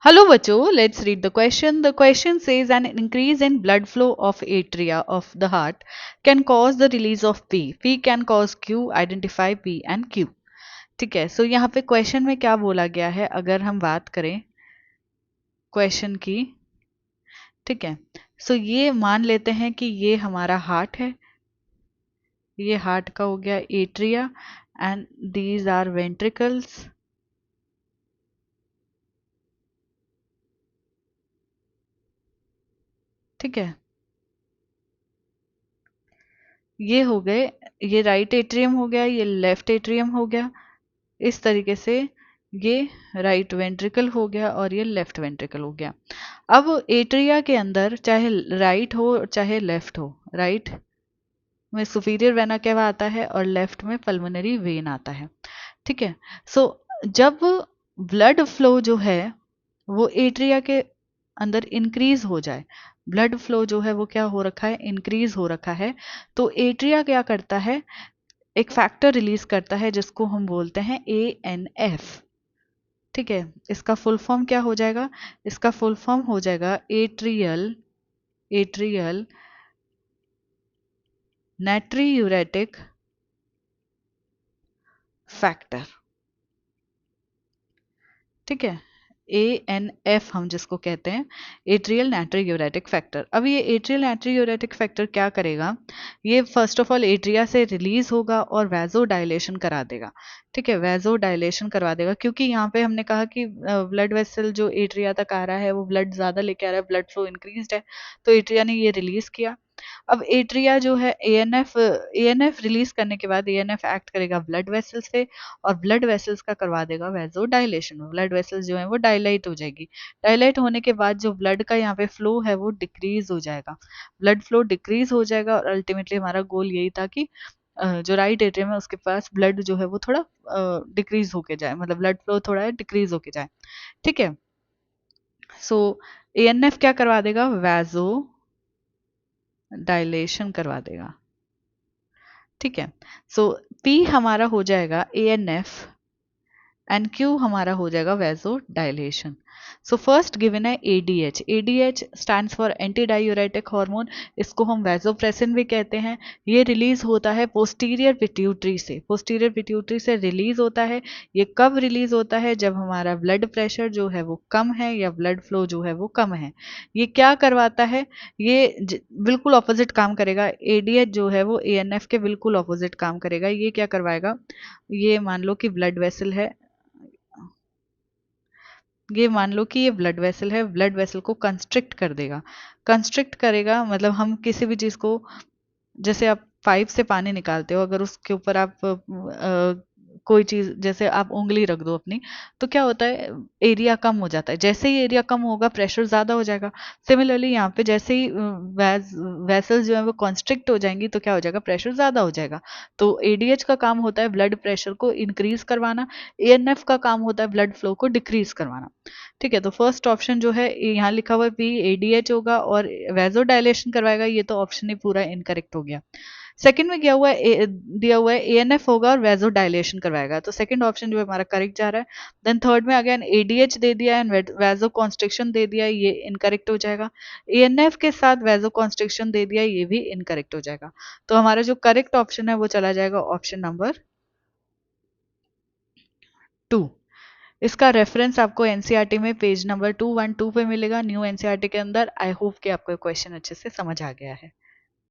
Hello, Bacho. Let's read the question. The question says an increase in blood flow of atria of the heart can cause the release of P. P can cause Q. Identify P and Q. ठीक है. सो यहाँ पे question में क्या बोला गया है अगर हम बात करें क्वेश्चन की. ठीक है. सो ये मान लेते हैं कि ये हमारा हार्ट है. ये हार्ट का हो गया atria and these are ventricles. ठीक है. ये हो गए. ये राइट एट्रियम हो गया, ये लेफ्ट एट्रियम हो गया. इस तरीके से ये राइट वेंट्रिकल हो गया और ये लेफ्ट वेंट्रिकल हो गया. अब एट्रिया के अंदर चाहे राइट हो चाहे लेफ्ट हो, राइट में सुपीरियर वेना केवा आता है और लेफ्ट में पल्मोनरी वेन आता है. ठीक है. सो जब ब्लड फ्लो जो है वो एट्रिया के अंदर इंक्रीज हो जाए, ब्लड फ्लो जो है वो क्या हो रखा है, इंक्रीज हो रखा है, तो एट्रिया क्या करता है, एक फैक्टर रिलीज करता है जिसको हम बोलते हैं ANF. ठीक है. इसका फुल फॉर्म क्या हो जाएगा, इसका फुल फॉर्म हो जाएगा एट्रियल एट्रियल नाट्रियूरेटिक फैक्टर. ठीक है. ANF हम जिसको कहते हैं, एट्रियल नाट्रियूरेटिक फैक्टर. अब ये एट्रियल नाट्रियूरेटिक फैक्टर क्या करेगा, ये फर्स्ट ऑफ ऑल एट्रिया से रिलीज होगा और वैजो डायलेशन करा देगा. ठीक है. वैजो डायलेशन करवा देगा क्योंकि यहाँ पे हमने कहा कि ब्लड वेसल जो एट्रिया तक आ रहा है वो ब्लड ज्यादा लेके आ रहा है, ब्लड फ्लो इंक्रीज है, तो एट्रिया ने ये रिलीज किया. अब एट्रिया जो है एएनएफ रिलीज करने के बाद एएनएफ एक्ट करेगा ब्लड वेसल्स पे और ब्लड वेसल्स का करवा देगा वैजो डायलेशन. ब्लड वेसल्स जो है वो डायलाइट हो जाएगी. डायलाइट होने के बाद जो ब्लड का यहाँ पे फ्लो है वो डिक्रीज हो जाएगा. ब्लड फ्लो डिक्रीज हो जाएगा और अल्टीमेटली हमारा गोल यही था कि जो राइट एट्रियम है उसके पास ब्लड जो है वो थोड़ा डिक्रीज होके जाए, मतलब ब्लड फ्लो थोड़ा डिक्रीज होके जाए. ठीक है. सो एएनएफ क्या करवा देगा, वैजो डायलेशन करवा देगा. ठीक है. सो पी हमारा हो जाएगा ANF एंड क्यू हमारा हो जाएगा वैजो डायलेशन. सो फर्स्ट गिवन है ADH. ADH stands for anti diuretic hormone. इसको हम वैजोप्रेसिन भी कहते हैं. ये रिलीज होता है पोस्टीरियर पिट्यूटरी से. पोस्टीरियर पिट्यूटरी से रिलीज होता है. ये कब रिलीज होता है, जब हमारा ब्लड प्रेशर जो है वो कम है या ब्लड फ्लो जो है वो कम है. ये क्या करवाता है, ये बिल्कुल ऑपोजिट काम करेगा. ADH जो है वो ANF के बिल्कुल ऑपोजिट काम करेगा. ये क्या करवाएगा, ये मान लो कि ब्लड वेसल है, ये मान लो कि ये ब्लड वेसल है, ब्लड वेसल को कंस्ट्रिक्ट कर देगा. कंस्ट्रिक्ट करेगा मतलब हम किसी भी चीज को, जैसे आप पाइप से पानी निकालते हो, अगर उसके ऊपर आप कोई चीज जैसे आप उंगली रख दो अपनी, तो क्या होता है, एरिया कम हो जाता है. जैसे ही एरिया कम होगा प्रेशर ज्यादा हो जाएगा. सिमिलरली यहाँ पे जैसे ही वेसल्स जो है वो कॉन्स्ट्रिक्ट हो जाएंगी तो क्या हो जाएगा, प्रेशर ज्यादा हो जाएगा. तो ADH का काम होता है ब्लड प्रेशर को इंक्रीज करवाना, ANF का काम होता है ब्लड फ्लो को डिक्रीज करवाना. ठीक है. तो फर्स्ट ऑप्शन जो है यहाँ लिखा हुआ है P ADH होगा और वेजो डायलेशन करवाएगा, ये तो ऑप्शन ही पूरा इनकरेक्ट हो गया. सेकंड में क्या हुआ है, दिया हुआ है ANF होगा और वेजो डायलेशन करवाएगा, तो सेकंड ऑप्शन जो है हमारा करेक्ट जा रहा है. देन थर्ड में अगेन ADH दे दिया एंड वेजो कॉन्स्ट्रिक्शन दे दिया, ये इनकरेक्ट हो जाएगा. ANF के साथ वेजो कॉन्स्ट्रिक्शन दे दिया, ये भी इनकरेक्ट हो जाएगा. तो हमारा जो करेक्ट ऑप्शन है वो चला जाएगा ऑप्शन नंबर 2. इसका रेफरेंस आपको एनसीईआरटी में पेज नंबर 212 पे मिलेगा, न्यू एनसीईआरटी के अंदर. आई होप कि आपको क्वेश्चन अच्छे से समझ आ गया है.